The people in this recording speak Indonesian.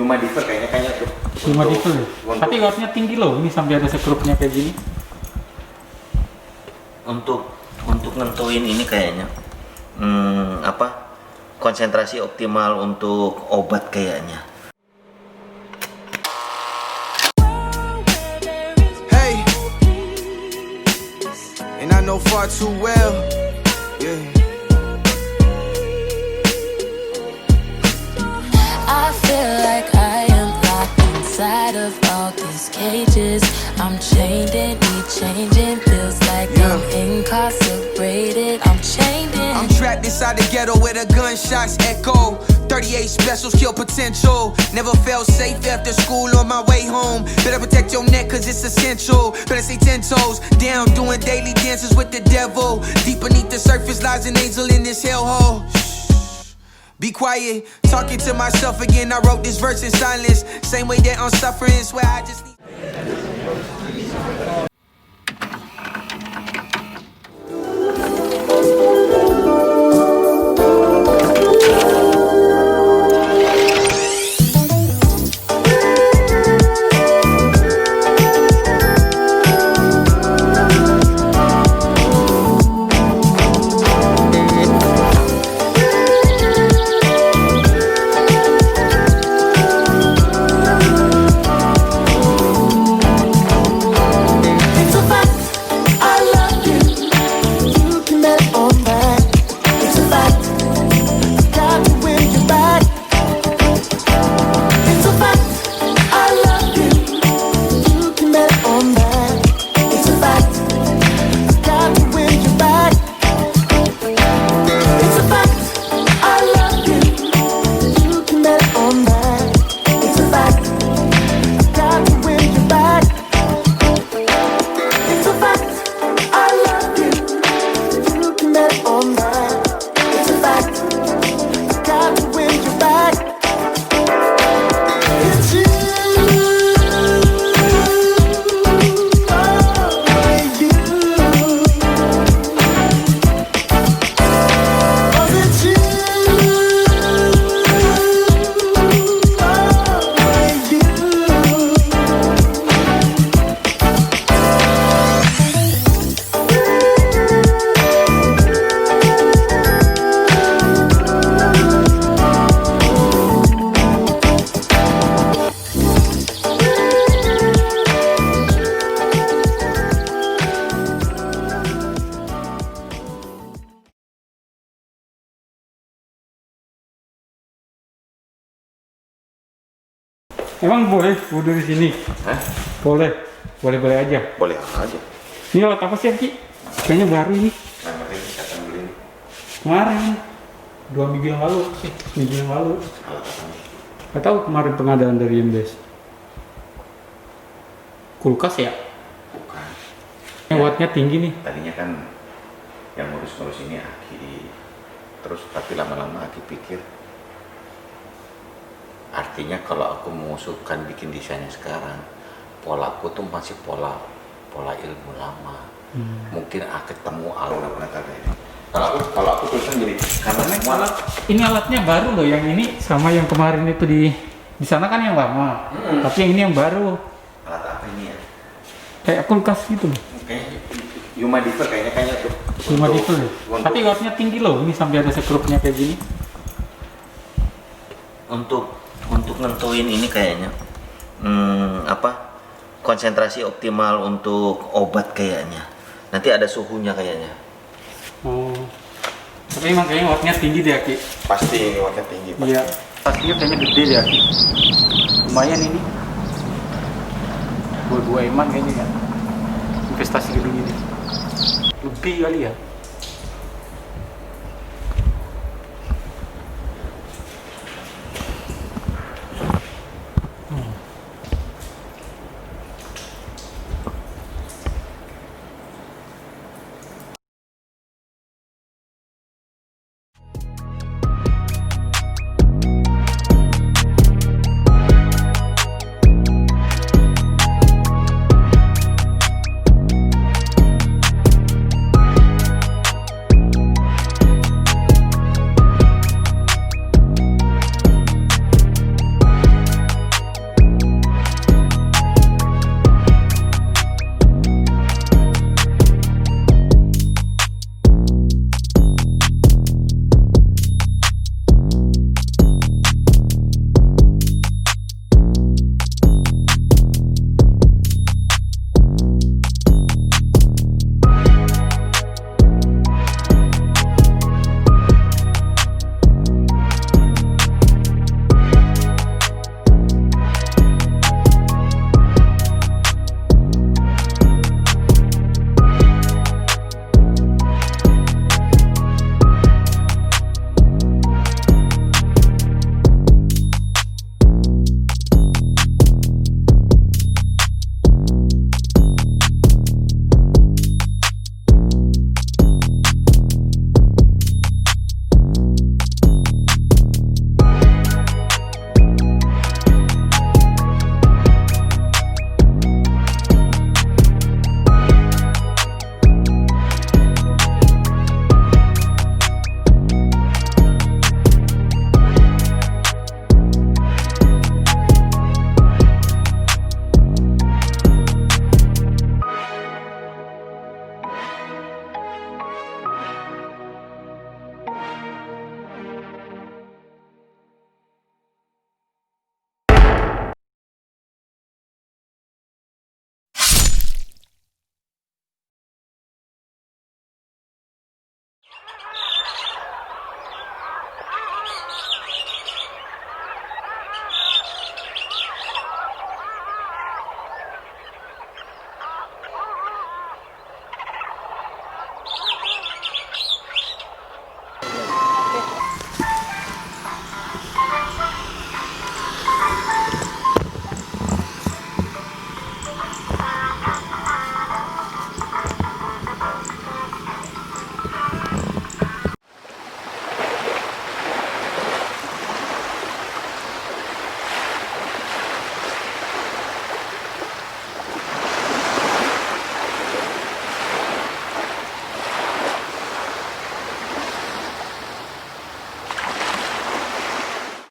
Medika kayaknya tuh. Medika ya? Tapi wattnya tinggi loh, ini sampai ada sekrupnya kayak gini. Untuk nentuin ini kayaknya konsentrasi optimal untuk obat kayaknya. Hey, and I know far too well. Yeah. I feel like I am locked inside of all these cages. I'm chained and need changing. Feels like I'm incarcerated. I'm chained in. I'm trapped inside the ghetto where the gunshots echo. 38 specials kill potential. Never felt safe after school on my way home. Better protect your neck cause it's essential. Better stay 10 toes down doing daily dances with the devil. Deep beneath the surface lies an angel in this hellhole. Be quiet, talking to myself again. I wrote this verse in silence. Same way that I'm suffering, swear I just need. Emang boleh wudhu di sini? Hah? Boleh aja. Boleh aja. Ini alat apa sih, Ki? Kayaknya baru ini. Nah, mereka siapa beli? Kemarin, 2 minggu yang lalu, minggu yang lalu. Alat apa? Gak tahu kemarin pengadaan dari Imds. Kulkas ya? Bukan. Yang wattnya tinggi nih. Tadinya kan yang ngurus-ngurus ini Aki. Terus tapi lama-lama Aki pikir, artinya kalau aku mengusulkan bikin desainnya sekarang, polaku tuh masih pola ilmu lama. Mungkin ketemu alat ini. Kalau aku tulisan gini, karena ini alatnya baru loh, yang ini sama yang kemarin itu di sana kan yang lama. Tapi yang ini yang baru. Alat apa ini ya? Kayak kulkas gitu loh. Medika kayaknya tuh. Medika ya? Tapi wattnya tinggi loh, ini sampai ada sekrupnya kayak gini. Untuk nentuin ini kayaknya konsentrasi optimal untuk obat kayaknya. Nanti ada suhunya kayaknya. Oh. Tapi emang kayaknya wattnya tinggi deh, Ki. Pasti wattnya tinggi. Iya. Pastinya kayaknya gede deh, Ki. Lumayan ini. Buat 2 eman kayaknya ya. Investasi gedung ini. Lebih kali ya.